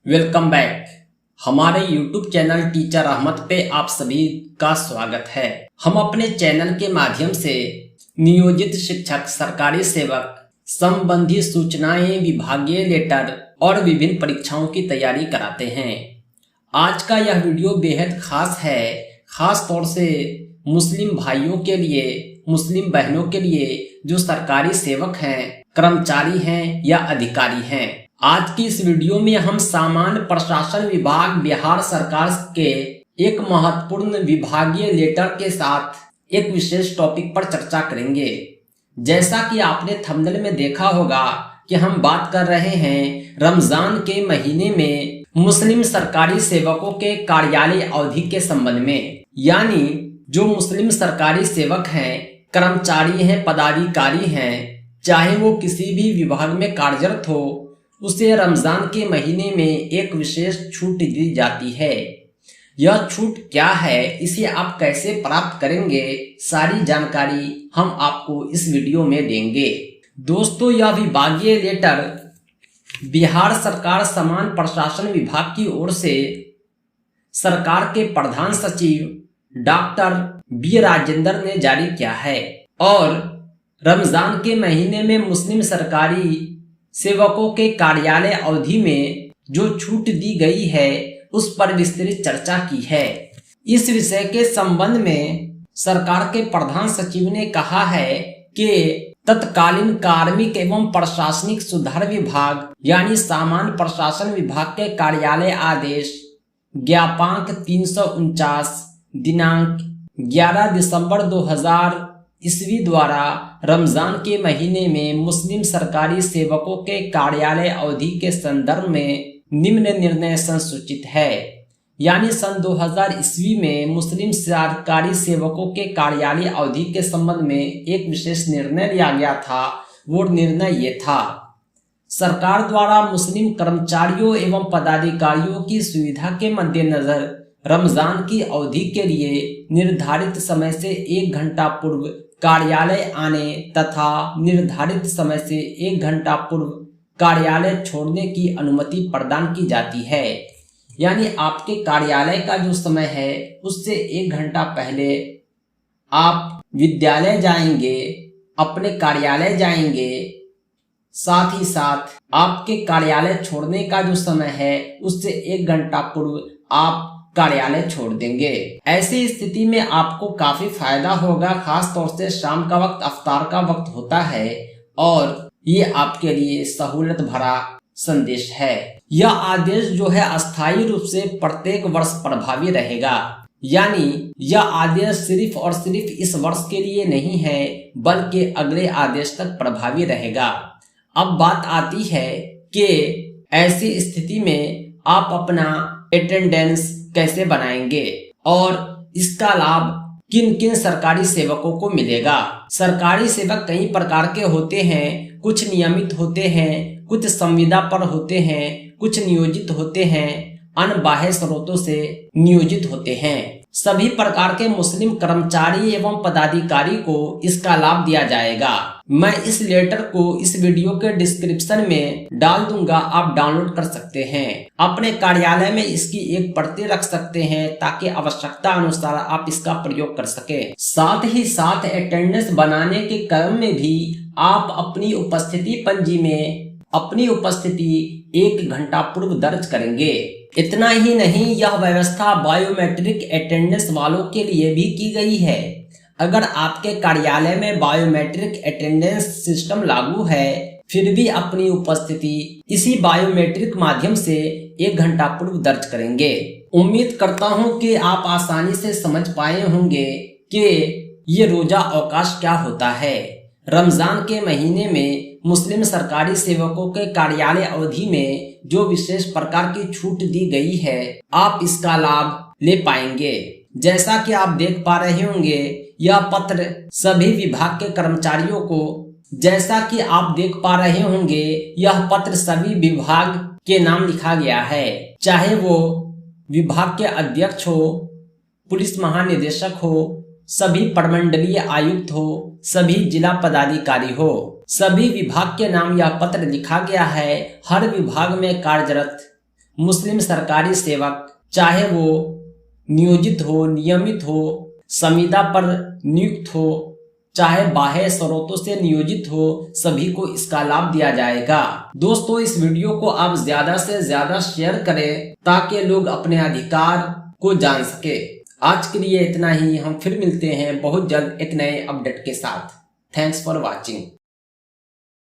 Welcome back. हमारे YouTube channel teacher Ahmad पे आप सभी का स्वागत है। हम अपने चैनल के माध्यम से नियोजित शिक्षक, सरकारी सेवक संबंधी सूचनाएं, विभागीय लेटर और विभिन्न परीक्षाओं की तैयारी कराते हैं। आज का यह वीडियो बेहद खास है, खास तौर से मुस्लिम भाइयों के लिए, मुस्लिम बहनों के लिए जो सरकारी सेवक हैं, कर्मचारी हैं या अधिकारी हैं। आज की इस वीडियो में हम सामान्य प्रशासन विभाग बिहार सरकार के एक महत्वपूर्ण विभागीय लेटर के साथ एक विशेष टॉपिक पर चर्चा करेंगे। जैसा कि आपने थंबनेल में देखा होगा कि हम बात कर रहे हैं रमजान के महीने में मुस्लिम सरकारी सेवकों के कार्यालय अवधि के संबंध में। यानी जो मुस्लिम सरकारी सेवक हैं, कर्मचारी हैं, पदाधिकारी हैं, चाहे वो किसी भी विभाग में कार्यरत हो, उसे रमजान के महीने में एक विशेष छूट दी जाती है। यह छूट क्या है, इसे आप कैसे प्राप्त करेंगे, सारी जानकारी हम आपको इस वीडियो में देंगे। दोस्तों, यह विभागीय लेटर बिहार सरकार समान प्रशासन विभाग की ओर से सरकार के प्रधान सचिव डॉक्टर बी राजेंद्र ने जारी किया है और रमजान के महीने में मुस्लिम सरकारी सेवकों के कार्यालय अवधि में जो छूट दी गई है उस पर विस्तृत चर्चा की है। इस विषय के संबंध में सरकार के प्रधान सचिव ने कहा है कि तत्कालीन कार्मिक एवं प्रशासनिक सुधार विभाग यानी सामान्य प्रशासन विभाग के कार्यालय आदेश ज्ञापांक 349 दिनांक 11 दिसंबर 2000 ईस्वी द्वारा रमजान के महीने में मुस्लिम सरकारी सेवकों के कार्यालय अवधि के संदर्भ में निम्न निर्णय संसूचित है। यानी सन 2000 ईस्वी में मुस्लिम सरकारी सेवकों के कार्यालय अवधि के संबंध में एक विशेष निर्णय लिया गया था। वो निर्णय ये था, सरकार द्वारा मुस्लिम कर्मचारियों एवं पदाधिकारियों की सुविधा के मद्देनजर रमजान की अवधि के लिए निर्धारित समय से 1 घंटा पूर्व कार्यालय आने तथा निर्धारित समय से 1 घंटा पूर्व कार्यालय छोड़ने की अनुमति प्रदान की जाती है। यानी आपके कार्यालय का जो समय है उससे 1 घंटा पहले आप विद्यालय जाएंगे, अपने कार्यालय जाएंगे, साथ ही साथ आपके कार्यालय छोड़ने का जो समय है उससे 1 घंटा पूर्व आप कार्यालय छोड़ देंगे। ऐसी स्थिति में आपको काफी फायदा होगा, खास तौर से शाम का वक्त, अफ्तार का वक्त होता है और ये आपके लिए सहूलत भरा संदेश है। यह आदेश जो है अस्थायी रूप से प्रत्येक वर्ष प्रभावी रहेगा। यानी यह आदेश सिर्फ और सिर्फ इस वर्ष के लिए नहीं है बल्कि अगले आदेश तक प्रभावी रहेगा। अब बात आती है कि ऐसी स्थिति में आप अपना अटेंडेंस कैसे बनाएंगे और इसका लाभ किन किन सरकारी सेवकों को मिलेगा। सरकारी सेवक कई प्रकार के होते हैं, कुछ नियमित होते हैं, कुछ संविदा पर होते हैं, कुछ नियोजित होते हैं, अन्य बाह्य स्रोतों से नियोजित होते हैं। सभी प्रकार के मुस्लिम कर्मचारी एवं पदाधिकारी को इसका लाभ दिया जाएगा। मैं इस लेटर को इस वीडियो के डिस्क्रिप्शन में डाल दूंगा, आप डाउनलोड कर सकते हैं। अपने कार्यालय में इसकी एक प्रति रख सकते हैं ताकि आवश्यकता अनुसार आप इसका प्रयोग कर सके। साथ ही साथ अटेंडेंस बनाने के क्रम में भी आप अपनी उपस्थिति पंजी में अपनी उपस्थिति 1 घंटा पूर्व दर्ज करेंगे। इतना ही नहीं, यह व्यवस्था बायोमेट्रिक अटेंडेंस वालों के लिए भी की गई है। अगर आपके कार्यालय में बायोमेट्रिक अटेंडेंस सिस्टम लागू है, फिर भी अपनी उपस्थिति इसी बायोमेट्रिक माध्यम से 1 घंटा पूर्व दर्ज करेंगे। उम्मीद करता हूं कि आप आसानी से समझ पाए होंगे कि ये रोजा अवकाश क्या होता है। रमजान के महीने में मुस्लिम सरकारी सेवकों के कार्यालय अवधि में जो विशेष प्रकार की छूट दी गई है, आप इसका लाभ ले पाएंगे। जैसा कि आप देख पा रहे होंगे, यह पत्र सभी विभाग के कर्मचारियों को यह पत्र सभी विभाग के नाम लिखा गया है, चाहे वो विभाग के अध्यक्ष हो, पुलिस महानिदेशक हो, सभी प्रमंडलीय आयुक्त हो, सभी जिला पदाधिकारी हो, सभी विभाग के नाम यह पत्र लिखा गया है। हर विभाग में कार्यरत मुस्लिम सरकारी सेवक, चाहे वो नियोजित हो, नियमित हो, संविदा पर नियुक्त हो, चाहे बाह्य स्रोतों से नियोजित हो, सभी को इसका लाभ दिया जाएगा। दोस्तों, इस वीडियो को आप ज्यादा से ज्यादा शेयर करें ताकि लोग अपने अधिकार को जान सके। आज के लिए इतना ही। हम फिर मिलते हैं बहुत जल्द एक नए अपडेट के साथ। Thanks for watching.